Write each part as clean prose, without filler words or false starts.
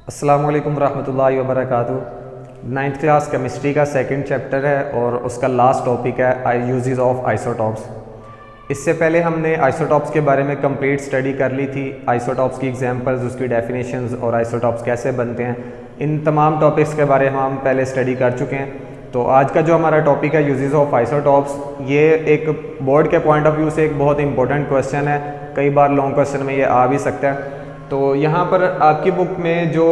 अस्सलाम वालेकुम रहमतुल्लाहि व बरकातुहू। 9th क्लास केमिस्ट्री का सेकंड चैप्टर है और उसका लास्ट टॉपिक है यूजेस ऑफ आइसोटॉप्स। इससे पहले हमने आइसोटॉप्स के बारे में कंप्लीट स्टडी कर ली थी, आइसोटॉप्स की एग्जांपल्स, उसकी डेफिनेशंस और आइसोटॉप्स कैसे बनते हैं। इन तमाम टॉपिक्स के बारे में हम पहले स्टडी कर चुके हैं। तो आज का जो हमारा टॉपिक है यूजेस ऑफ आइसोटॉप्स, ये एक बोर्ड के पॉइंट ऑफ व्यू से एक बहुत इंपॉर्टेंट क्वेश्चन है। कई बार लॉन्ग क्वेश्चन में ये आ भी सकता है। तो यहाँ पर आपकी बुक में जो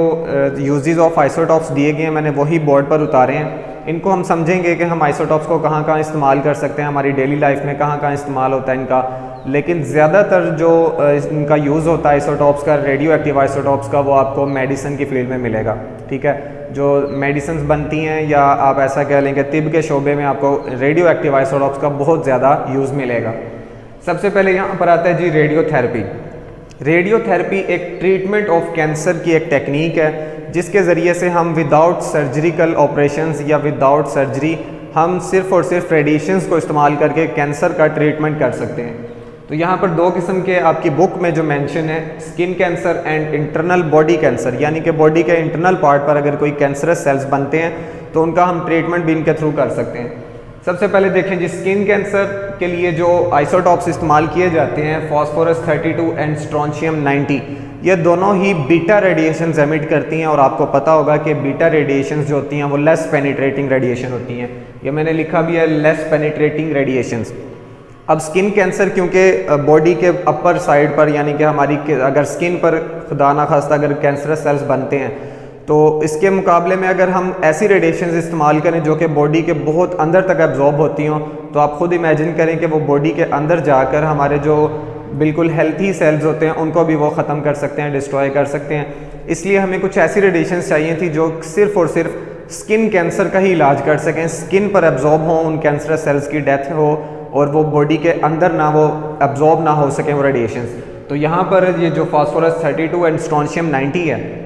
यूजेस ऑफ आइसोटॉप्स दिए गए हैं, मैंने वही बोर्ड पर उतारे हैं। इनको हम समझेंगे कि हम आइसोटॉप्स को कहाँ कहाँ इस्तेमाल कर सकते हैं, हमारी डेली लाइफ में कहाँ कहाँ इस्तेमाल होता है इनका। लेकिन ज़्यादातर जो इनका यूज़ होता है आइसोटॉप्स का, रेडियो एक्टिव आइसोटॉप्स का, वो आपको मेडिसिन की फील्ड में मिलेगा। ठीक है, जो मेडिसिन बनती हैं या आप ऐसा कह लें कि तिब के शोबे में आपको रेडियो एक्टिव आइसोटॉप्स का बहुत ज़्यादा यूज़ मिलेगा। सबसे पहले यहाँ पर आता है जी रेडियोथेरेपी। रेडियोथेरेपी एक ट्रीटमेंट ऑफ कैंसर की एक टेक्निक है जिसके ज़रिए से हम विदाउट सर्जिकल ऑपरेशंस या विदाउट सर्जरी हम सिर्फ़ और सिर्फ रेडिएशंस को इस्तेमाल करके कैंसर का ट्रीटमेंट कर सकते हैं। तो यहाँ पर दो किस्म के आपकी बुक में जो मेंशन है, skin cancer and internal body cancer, यानी कि बॉडी के इंटरनल पार्ट पर अगर कोई कैंसरस सेल्स बनते हैं तो उनका हम ट्रीटमेंट भी इनके थ्रू कर सकते हैं। सबसे पहले देखें जी, स्किन कैंसर के लिए जो आइसोटॉप्स इस्तेमाल किए जाते हैं, फास्फोरस 32 एंड स्ट्रोंशियम 90, ये दोनों ही बीटा रेडिएशंस एमिट करती हैं। और आपको पता होगा कि बीटा रेडिएशंस जो होती हैं वो लेस पेनिट्रेटिंग रेडिएशन होती हैं। ये मैंने लिखा भी है, लेस पेनिट्रेटिंग रेडिएशंस। अब स्किन कैंसर क्योंकि बॉडी के अपर साइड पर, यानी कि हमारी अगर स्किन पर खुदा ना खास्ता अगर कैंसरस सेल्स बनते हैं, तो इसके मुकाबले में अगर हम ऐसी रेडिएशंस इस्तेमाल करें जो कि बॉडी के बहुत अंदर तक एब्जॉर्ब होती हों, तो आप खुद इमेजिन करें कि वो बॉडी के अंदर जाकर हमारे जो बिल्कुल हेल्थी सेल्स होते हैं उनको भी वो ख़त्म कर सकते हैं, डिस्ट्रॉय कर सकते हैं। इसलिए हमें कुछ ऐसी रेडिएशंस चाहिए थी जो सिर्फ़ और सिर्फ स्किन कैंसर का ही इलाज कर सकें, स्किन पर एब्जॉर्ब हों, उन कैंसरस सेल्स की डेथ हो और वो बॉडी के अंदर ना वो एब्जॉर्ब ना हो सकें वो रेडिएशंस। तो यहाँ पर ये जो फास्फोरस 32 एंड स्ट्रोंशियम 90 है,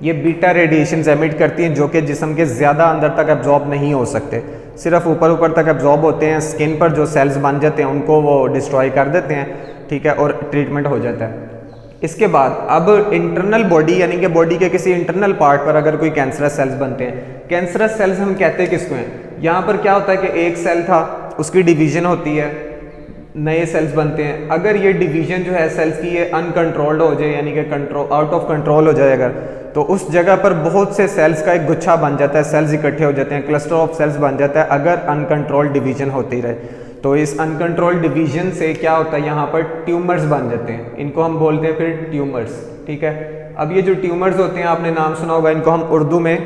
ये बीटा रेडिएशंस एमिट करती हैं जो कि जिस्म के ज़्यादा अंदर तक एब्जॉर्ब नहीं हो सकते, सिर्फ ऊपर ऊपर तक एब्जॉर्ब होते हैं। स्किन पर जो सेल्स बन जाते हैं उनको वो डिस्ट्रॉय कर देते हैं, ठीक है, और ट्रीटमेंट हो जाता है। इसके बाद अब इंटरनल बॉडी, यानी कि बॉडी के किसी इंटरनल पार्ट पर अगर कोई कैंसरस सेल्स बनते हैं, कैंसरस सेल्स हम कहते हैं किसको हैं? यहाँ पर क्या होता है कि एक सेल था, उसकी डिवीजन होती है, नए सेल्स बनते हैं। अगर ये डिवीजन जो है सेल्स की ये अनकंट्रोल्ड हो जाए, यानी कि कंट्रोल आउट ऑफ कंट्रोल हो जाए अगर, तो उस जगह पर बहुत से सेल्स का एक गुच्छा बन जाता है, सेल्स इकट्ठे हो जाते हैं, क्लस्टर ऑफ सेल्स बन जाता है अगर अनकंट्रोल्ड डिवीजन होती रहे। तो इस अनकंट्रोल्ड डिवीजन से क्या होता है, यहाँ पर ट्यूमर्स बन जाते हैं, इनको हम बोलते हैं फिर ट्यूमर्स। ठीक है, अब ये जो ट्यूमर्स होते हैं, आपने नाम सुना होगा, इनको हम उर्दू में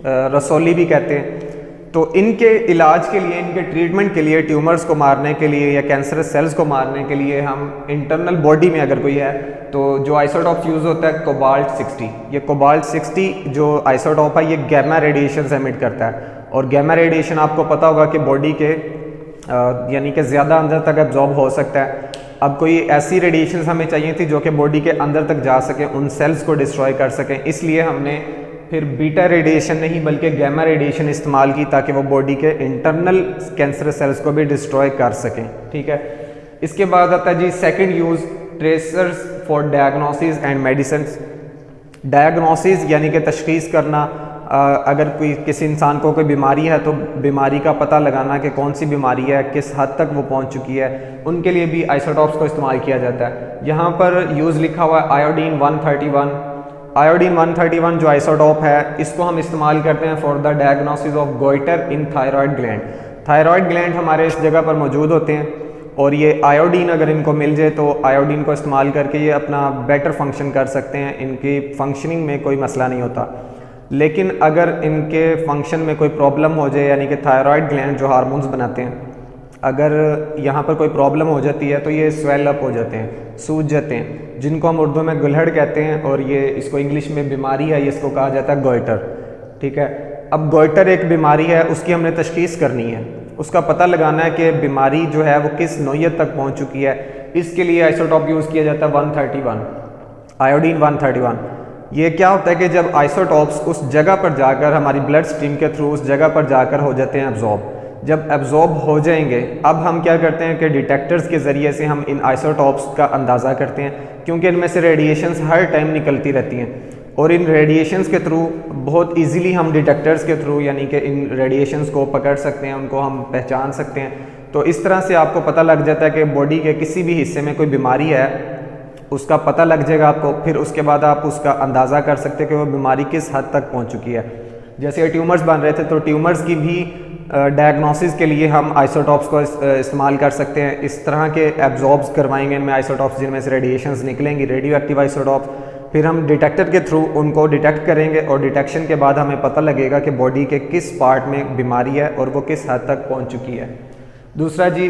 रसौली भी कहते हैं। तो इनके इलाज के लिए, इनके ट्रीटमेंट के लिए, ट्यूमर्स को मारने के लिए या कैंसरस सेल्स को मारने के लिए हम इंटरनल बॉडी में अगर कोई है तो जो आइसोटॉप यूज़ होता है कोबाल्ट 60। ये कोबाल्ट 60 जो आइसोटॉप है, ये गैमा रेडिएशन एमिट करता है। और गैमा रेडिएशन आपको पता होगा कि बॉडी के यानी कि ज़्यादा अंदर तक एब्जॉर्ब हो सकता है। अब कोई ऐसी रेडिएशन हमें चाहिए थी जो कि बॉडी के अंदर तक जा सके, उन सेल्स को डिस्ट्रॉय कर सकें, इसलिए हमने फिर बीटा रेडिएशन नहीं बल्कि गैमा रेडिएशन इस्तेमाल की ताकि वो बॉडी के इंटरनल कैंसर सेल्स को भी डिस्ट्रॉय कर सकें। ठीक है, इसके बाद आता है जी second uses, tracers for diagnosis and medicine. Diagnosis यानी कि तशखीस करना, अगर कोई किसी इंसान को कोई बीमारी है तो बीमारी का पता लगाना कि कौन सी बीमारी है, किस हद तक वो पहुंच चुकी है, उनके लिए भी आइसोटॉप्स को इस्तेमाल किया जाता है। यहाँ पर यूज़ लिखा हुआ है आयोडीन 131। आयोडीन 131 जो आइसोटॉप है, इसको हम इस्तेमाल करते हैं for the diagnosis of goitre in thyroid gland. Thyroid gland हमारे इस जगह पर मौजूद होते हैं और ये आयोडीन अगर इनको मिल जाए तो आयोडीन को इस्तेमाल करके ये अपना बेटर फंक्शन कर सकते हैं, इनकी फंक्शनिंग में कोई मसला नहीं होता। लेकिन अगर इनके फंक्शन में कोई प्रॉब्लम हो जाए, यानी कि थायराइड ग्लैंड जो हार्मोन्स बनाते हैं, अगर यहाँ पर कोई प्रॉब्लम हो जाती है तो ये स्वेल अप हो जाते हैं, सूज जाते हैं, जिनको हम उर्दू में गुल्हड़ कहते हैं, और ये इसको इंग्लिश में बीमारी है, इसको कहा जाता है गोइटर। ठीक है, अब गोइटर एक बीमारी है, उसकी हमने तशखीस करनी है, उसका पता लगाना है कि बीमारी जो है वो किस नौयत तक पहुँच चुकी है। इसके लिए आइसोटॉप यूज़ किया जाता है 131, आयोडीन 131। ये क्या होता है कि जब आइसोटॉप्स उस जगह पर जाकर हमारी ब्लड स्ट्रीम के थ्रू उस जगह पर जाकर हो जाते हैं एब्जॉर्ब, जब एब्जॉर्ब हो जाएंगे, अब हम क्या करते हैं कि डिटेक्टर्स के ज़रिए से हम इन आइसोटॉप्स का अंदाज़ा करते हैं, क्योंकि इनमें से रेडिएशंस हर टाइम निकलती रहती हैं और इन रेडिएशंस के थ्रू बहुत इजीली हम डिटेक्टर्स के थ्रू यानी कि इन रेडिएशंस को पकड़ सकते हैं, उनको हम पहचान सकते हैं। तो इस तरह से आपको पता लग जाता है कि बॉडी के किसी भी हिस्से में कोई बीमारी है, उसका पता लग जाएगा आपको। फिर उसके बाद आप उसका अंदाज़ा कर सकते हैं कि वो बीमारी किस हद तक पहुंच चुकी है। जैसे ट्यूमर्स बन रहे थे तो ट्यूमर्स की भी डायग्नोसिस के लिए हम आइसोटॉप्स को इस्तेमाल कर सकते हैं। इस तरह के एब्जॉर्ब्स करवाएंगे इनमें आइसोटॉप्स जिनमें से रेडिएशंस निकलेंगी, रेडियो एक्टिव आइसोटॉप्स। फिर हम डिटेक्टर के थ्रू उनको डिटेक्ट करेंगे और डिटेक्शन के बाद हमें पता लगेगा कि बॉडी के किस पार्ट में बीमारी है और वो किस हद तक पहुंच चुकी है। दूसरा जी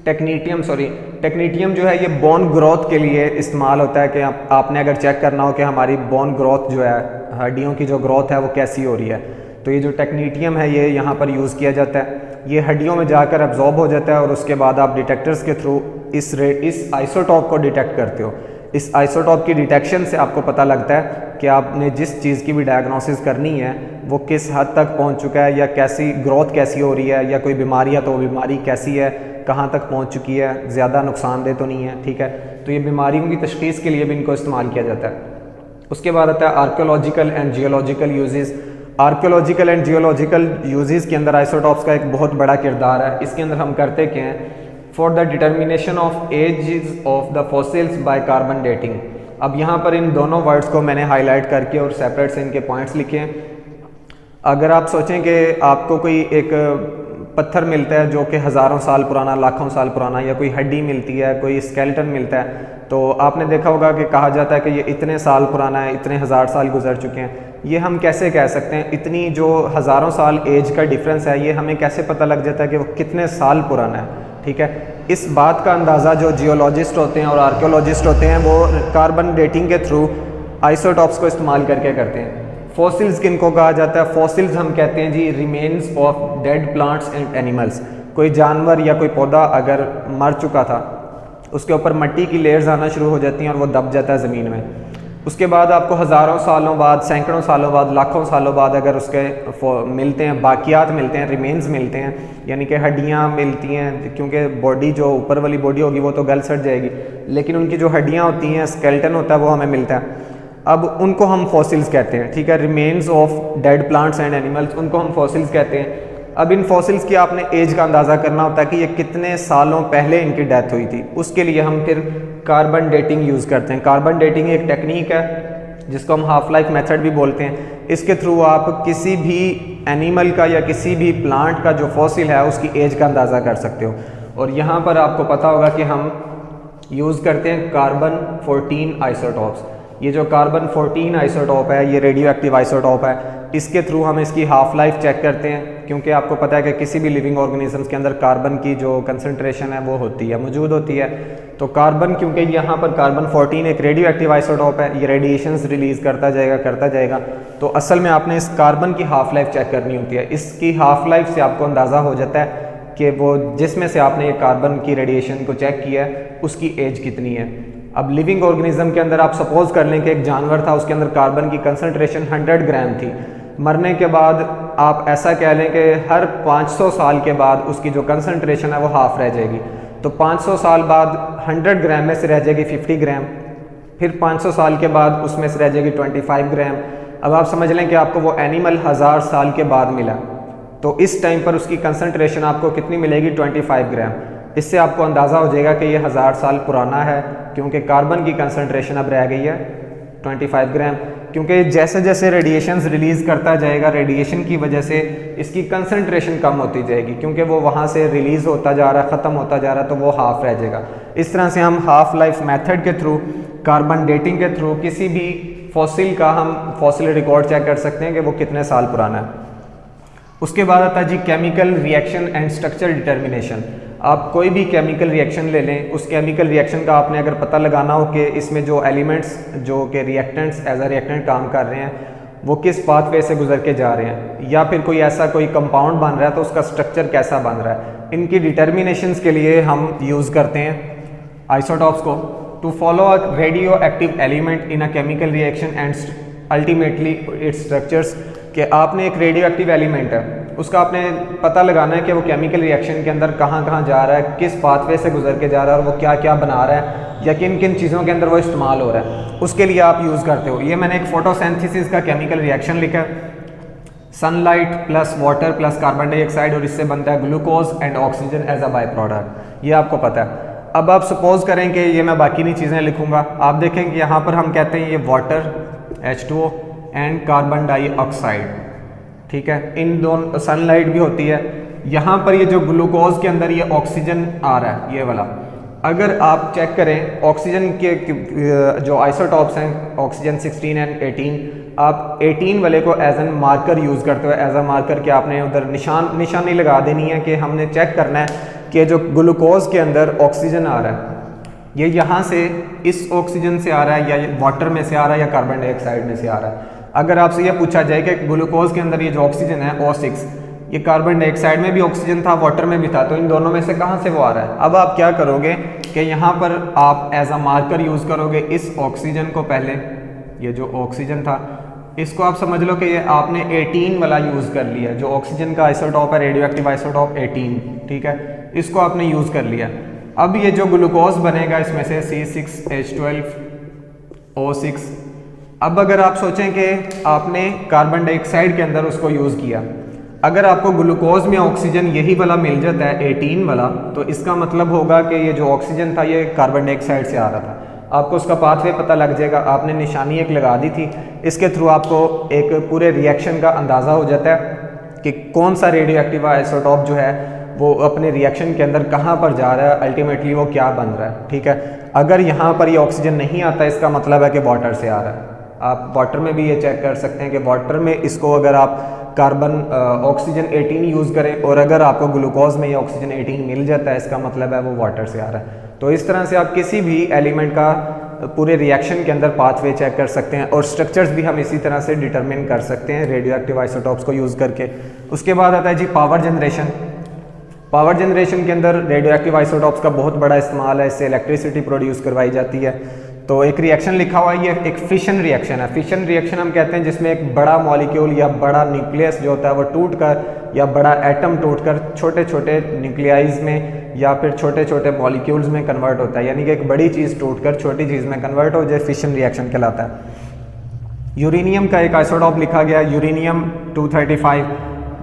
टेक्नीटियम जो है ये बोन ग्रोथ के लिए इस्तेमाल होता है कि आपने अगर चेक करना हो कि हमारी बोन ग्रोथ जो है, हड्डियों की जो ग्रोथ है वो कैसी हो रही है, तो ये जो टेक्नीटियम है ये यहाँ पर यूज़ किया जाता है। ये हड्डियों में जाकर एब्जॉर्ब हो जाता है और उसके बाद आप डिटेक्टर्स के थ्रू इस आइसोटॉप को डिटेक्ट करते हो। इस आइसोटॉप की डिटेक्शन से आपको पता लगता है कि आपने जिस चीज़ की भी डायग्नोसिस करनी है वो किस हद तक पहुंच चुका है, या कैसी ग्रोथ कैसी हो रही है, या कोई बीमारी है तो वो बीमारी कैसी है, कहाँ तक पहुंच चुकी है, ज़्यादा नुकसानदेह तो नहीं है। ठीक है, तो ये बीमारियों की तशख़ीस के लिए भी इनको इस्तेमाल किया जाता है। उसके बाद आता है archaeological and geological uses. Archaeological and geological uses के अंदर आइसोटॉप्स का एक बहुत बड़ा किरदार है। इसके अंदर हम करते क्या हैं, for the determination of ages of the fossils by carbon dating. अब यहाँ पर इन दोनों वर्ड्स को मैंने हाईलाइट करके और सेपरेट से इनके पॉइंट्स लिखे हैं। अगर आप सोचें कि आपको कोई एक पत्थर मिलता है जो कि हज़ारों साल पुराना, लाखों साल पुराना, या कोई हड्डी मिलती है, कोई स्केलेटन मिलता है, तो आपने देखा होगा कि कहा जाता है कि ये इतने साल पुराना है, इतने हज़ार साल गुजर चुके हैं। ये हम कैसे कह सकते हैं? इतनी जो हज़ारों साल एज का डिफरेंस है, ये हमें कैसे पता लग जाता है कि वो कितने साल पुराना है? ठीक है, इस बात का अंदाज़ा जो जियोलॉजिस्ट होते हैं और आर्कियोलॉजिस्ट होते हैं वो कार्बन डेटिंग के थ्रू आइसोटॉप्स को इस्तेमाल करके करते हैं। फॉसिल्स किनको कहा जाता है? फॉसिल्स हम कहते हैं जी remains of dead plants and animals. कोई जानवर या कोई पौधा अगर मर चुका था, उसके ऊपर मिट्टी की लेयर्स आना शुरू हो जाती हैं और वो दब जाता है ज़मीन में। उसके बाद आपको हज़ारों सालों बाद, सैकड़ों सालों बाद, लाखों सालों बाद अगर उसके मिलते हैं, बाकियात मिलते हैं, रिमेन्स मिलते हैं, यानी कि हड्डियाँ मिलती हैं, क्योंकि बॉडी जो ऊपर वाली बॉडी होगी वो तो गल सड़ जाएगी, लेकिन उनकी जो हड्डियाँ होती हैं, स्केलेटन होता है, वो हमें मिलता है। अब उनको हम फॉसिल्स कहते हैं। ठीक है, remains of dead plants and animals, उनको हम फॉसिल्स कहते हैं। अब इन फॉसिल्स की आपने एज का अंदाज़ा करना होता है कि ये कितने सालों पहले इनकी डेथ हुई थी। उसके लिए हम फिर कार्बन डेटिंग यूज़ करते हैं। कार्बन डेटिंग एक टेक्निक है जिसको हम हाफ लाइफ मेथड भी बोलते हैं। इसके थ्रू आप किसी भी एनिमल का या किसी भी प्लांट का जो फॉसिल है उसकी एज का अंदाज़ा कर सकते हो। और यहाँ पर आपको पता होगा कि हम यूज़ करते हैं कार्बन 14 आइसोटॉप्स। ये जो कार्बन 14 आइसोटॉप है ये रेडियो एक्टिव आइसोटॉप है। इसके थ्रू हम इसकी हाफ लाइफ चेक करते हैं, क्योंकि आपको पता है कि किसी भी लिविंग ऑर्गेनिजम्स के अंदर कार्बन की जो कंसंट्रेशन है वो होती है, मौजूद होती है। तो कार्बन, क्योंकि यहाँ पर कार्बन 14 एक रेडियो एक्टिव आइसोटॉप है, ये रेडिएशंस रिलीज़ करता जाएगा, तो असल में आपने इस कार्बन की हाफ लाइफ चेक करनी होती है। इसकी हाफ लाइफ से आपको अंदाज़ा हो जाता है कि वो जिसमें से आपने ये कार्बन की रेडिएशन को चेक किया है उसकी एज कितनी है। अब लिविंग ऑर्गेनिज्म के अंदर आप सपोज कर लें कि एक जानवर था, उसके अंदर कार्बन की कंसंट्रेशन 100 ग्राम थी। मरने के बाद आप ऐसा कह लें कि हर 500 साल के बाद उसकी जो कंसंट्रेशन है वो हाफ रह जाएगी। तो 500 साल बाद 100 ग्राम में से रह जाएगी 50 ग्राम, फिर 500 साल के बाद उसमें से रह जाएगी 25 ग्राम। अब आप समझ लें कि आपको वो एनिमल 1000 साल के बाद मिला, तो इस टाइम पर उसकी कंसंट्रेशन आपको कितनी मिलेगी? 25 ग्राम। इससे आपको अंदाज़ा हो जाएगा कि ये 1000 साल पुराना है, क्योंकि कार्बन की कंसंट्रेशन अब रह गई है 25 ग्राम। क्योंकि जैसे जैसे रेडिएशंस रिलीज़ करता जाएगा, रेडिएशन की वजह से इसकी कंसंट्रेशन कम होती जाएगी, क्योंकि वो वहाँ से रिलीज़ होता जा रहा है, ख़त्म होता जा रहा है, तो वो हाफ रह जाएगा। इस तरह से हम हाफ लाइफ मेथड के थ्रू, कार्बन डेटिंग के थ्रू किसी भी फॉसिल का हम फॉसिल रिकॉर्ड चेक कर सकते हैं कि वो कितने साल पुराना है। उसके बाद आता है जी chemical reaction and structure determination. आप कोई भी केमिकल रिएक्शन ले लें, उस केमिकल रिएक्शन का आपने अगर पता लगाना हो कि इसमें जो एलिमेंट्स जो कि रिएक्टेंट्स एज अ रिएक्टेंट काम कर रहे हैं वो किस पाथवे से गुजर के जा रहे हैं, या फिर कोई ऐसा कोई कंपाउंड बन रहा है तो उसका स्ट्रक्चर कैसा बन रहा है, इनकी डिटर्मिनेशंस के लिए हम यूज़ करते हैं आइसोटॉप्स को। To follow a radioactive element in a chemical reaction and ultimately its structures, कि आपने एक रेडियो एक्टिव एलिमेंट है उसका आपने पता लगाना है कि वो केमिकल रिएक्शन के अंदर कहाँ कहाँ जा रहा है, किस पाथवे से गुजर के जा रहा है और वो क्या क्या बना रहा है। या किन किन चीज़ों के अंदर वो इस्तेमाल हो रहा है, उसके लिए आप यूज़ करते हो। ये मैंने एक फोटोसिंथेसिस का केमिकल रिएक्शन लिखा है, sunlight plus water plus carbon dioxide, और इससे बनता है glucose and oxygen as a by product. ये आपको पता है। अब आप सपोज करें कि ये मैं बाकी नहीं चीज़ें लिखूंगा, आप देखें कि यहाँ पर हम कहते हैं ये water H2O and carbon dioxide, ठीक है। इन दोनों सनलाइट भी होती है। यहाँ पर ये जो ग्लूकोज के अंदर ये ऑक्सीजन आ रहा है, ये वाला, अगर आप चेक करें ऑक्सीजन के जो आइसोटॉप्स हैं ऑक्सीजन 16 एंड 18, आप 18 वाले को एज एन मार्कर यूज़ करते हो। एज अ मार्कर कि आपने उधर निशानी लगा देनी है कि हमने चेक करना है कि जो ग्लूकोज के अंदर ऑक्सीजन आ रहा है ये यहाँ से इस ऑक्सीजन से आ रहा है या वाटर में से आ रहा है या कार्बन डाइऑक्साइड में से आ रहा है। अगर आपसे ये पूछा जाए कि ग्लूकोज के अंदर ये जो ऑक्सीजन है O6, ये कार्बन डाइऑक्साइड में भी ऑक्सीजन था, वाटर में भी था, तो इन दोनों में से कहाँ से वो आ रहा है। अब आप क्या करोगे कि यहाँ पर आप एज अ मार्कर यूज़ करोगे इस ऑक्सीजन को। पहले ये जो ऑक्सीजन था इसको आप समझ लो कि ये आपने 18 वाला यूज़ कर लिया, जो ऑक्सीजन का आइसोटॉप है, रेडियो एक्टिव आइसोटॉप 18, ठीक है, इसको आपने यूज़ कर लिया। अब ये जो ग्लूकोज बनेगा इसमें से C6H12O6, अब अगर आप सोचें कि आपने कार्बन डाइऑक्साइड के अंदर उसको यूज़ किया, अगर आपको ग्लूकोज में ऑक्सीजन यही वाला मिल जाता है 18 वाला, तो इसका मतलब होगा कि ये जो ऑक्सीजन था ये कार्बन डाइऑक्साइड से आ रहा था। आपको उसका पाथवे पता लग जाएगा, आपने निशानी एक लगा दी थी, इसके थ्रू आपको एक पूरे रिएक्शन का अंदाज़ा हो जाता है कि कौन सा रेडियो एक्टिव आइसोटॉप जो है वो अपने रिएक्शन के अंदर कहाँ पर जा रहा है, अल्टीमेटली वो क्या बन रहा है, ठीक है। अगर यहाँ पर ये ऑक्सीजन नहीं आता इसका मतलब है कि वाटर से आ रहा है। आप वाटर में भी ये चेक कर सकते हैं कि वाटर में इसको अगर आप कार्बन ऑक्सीजन 18 यूज़ करें और अगर आपको ग्लूकोज में ये ऑक्सीजन 18 मिल जाता है, इसका मतलब है वो वाटर से आ रहा है। तो इस तरह से आप किसी भी एलिमेंट का पूरे रिएक्शन के अंदर पाथवे चेक कर सकते हैं, और स्ट्रक्चर्स भी हम इसी तरह से डिटरमिन कर सकते हैं रेडियो एक्टिव आइसोटॉप्स को यूज़ करके। उसके बाद आता है जी पावर जनरेशन। पावर जनरेशन के अंदर रेडियो एक्टिव आइसोटॉप्स का बहुत बड़ा इस्तेमाल है, इससे इलेक्ट्रिसिटी प्रोड्यूस करवाई जाती है। तो एक रिएक्शन लिखा हुआ है, ये एक फिशन रिएक्शन है। फिशन रिएक्शन हम कहते हैं जिसमें एक बड़ा मॉलिक्यूल या बड़ा न्यूक्लियस जो होता है वो टूट कर, या बड़ा एटम टूटकर छोटे छोटे न्यूक्लियाइज में या फिर छोटे छोटे मॉलिक्यूल्स में कन्वर्ट होता है, यानी कि एक बड़ी चीज़ टूटकर छोटी चीज़ में कन्वर्ट हो जाए, फिशन रिएक्शन कहलाता है। यूरेनियम का एक आइसोटॉप लिखा गया, यूरेनियम 235।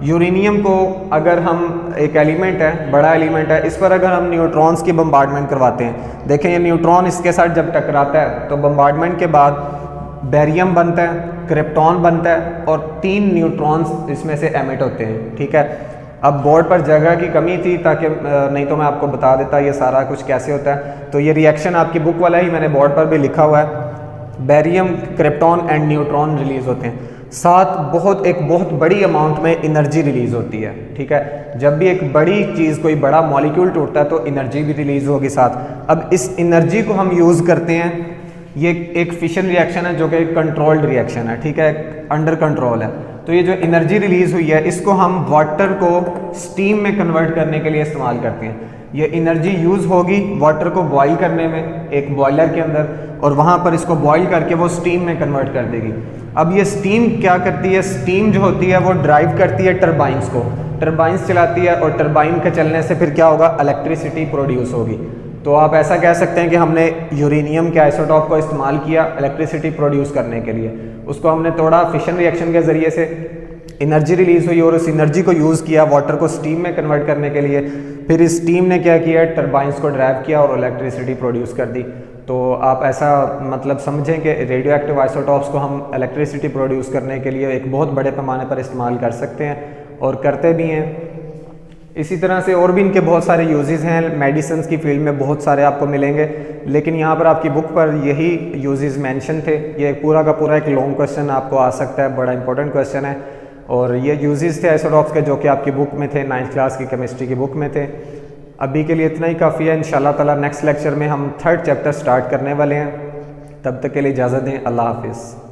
यूरेनियम को अगर हम एक एलिमेंट है, बड़ा एलिमेंट है, इस पर अगर हम न्यूट्रॉन्स की बम्बार्डमेंट करवाते हैं, देखें ये न्यूट्रॉन इसके साथ जब टकराता है तो बम्बार्डमेंट के बाद बेरियम बनता है, क्रिप्टॉन बनता है और 3 न्यूट्रॉन्स इसमें से एमिट होते हैं, ठीक है। अब बोर्ड पर जगह की कमी थी, ताकि नहीं तो मैं आपको बता देता ये सारा कुछ कैसे होता है। तो ये रिएक्शन आपकी बुक वाला ही मैंने बोर्ड पर भी लिखा हुआ है। Barium, krypton and neutron release होते हैं, साथ एक बहुत बड़ी अमाउंट में एनर्जी रिलीज होती है, ठीक है। जब भी एक बड़ी चीज़, कोई बड़ा मॉलिक्यूल टूटता है तो एनर्जी भी रिलीज होगी साथ। अब इस एनर्जी को हम यूज़ करते हैं, ये एक फिशन रिएक्शन है जो कि कंट्रोल्ड रिएक्शन है, ठीक है, अंडर कंट्रोल है। तो ये जो एनर्जी रिलीज हुई है इसको हम वाटर को स्टीम में कन्वर्ट करने के लिए इस्तेमाल करते हैं। ये एनर्जी यूज़ होगी वाटर को बॉईल करने में एक बॉयलर के अंदर, और वहाँ पर इसको बॉईल करके वो स्टीम में कन्वर्ट कर देगी। अब ये स्टीम क्या करती है, स्टीम जो होती है वो ड्राइव करती है टरबाइंस को, टरबाइंस चलाती है, और टरबाइन के चलने से फिर क्या होगा, इलेक्ट्रिसिटी प्रोड्यूस होगी। तो आप ऐसा कह सकते हैं कि हमने यूरेनियम के आइसोटॉप को इस्तेमाल किया इलेक्ट्रिसिटी प्रोड्यूस करने के लिए, उसको हमने तोड़ा, फिशन रिएक्शन के ज़रिए से एनर्जी रिलीज़ हुई और उस एनर्जी को यूज़ किया वाटर को स्टीम में कन्वर्ट करने के लिए। फिर इस स्टीम ने क्या किया, टरबाइंस को ड्राइव किया और इलेक्ट्रिसिटी प्रोड्यूस कर दी। तो आप ऐसा मतलब समझें कि रेडियो एक्टिव आइसोटॉप्स को हम इलेक्ट्रिसिटी प्रोड्यूस करने के लिए एक बहुत बड़े पैमाने पर इस्तेमाल कर सकते हैं और करते भी हैं। इसी तरह से और भी इनके बहुत सारे यूजेस हैं, मेडिसिन की फील्ड में बहुत सारे आपको मिलेंगे, लेकिन यहाँ पर आपकी बुक पर यही यूजेस मेंशन थे। ये पूरा का पूरा एक लॉन्ग क्वेश्चन आपको आ सकता है, बड़ा इंपॉर्टेंट क्वेश्चन है। और ये यूजेस थे आइसोटॉप्स के जो कि आपकी बुक में थे, 9th क्लास की केमिस्ट्री की बुक में थे। अभी के लिए इतना ही काफ़ी है। इंशाल्लाह ताला नेक्स्ट लेक्चर में हम 3rd चैप्टर स्टार्ट करने वाले हैं। तब तक के लिए इजाज़त दें। अल्लाह हाफिज़।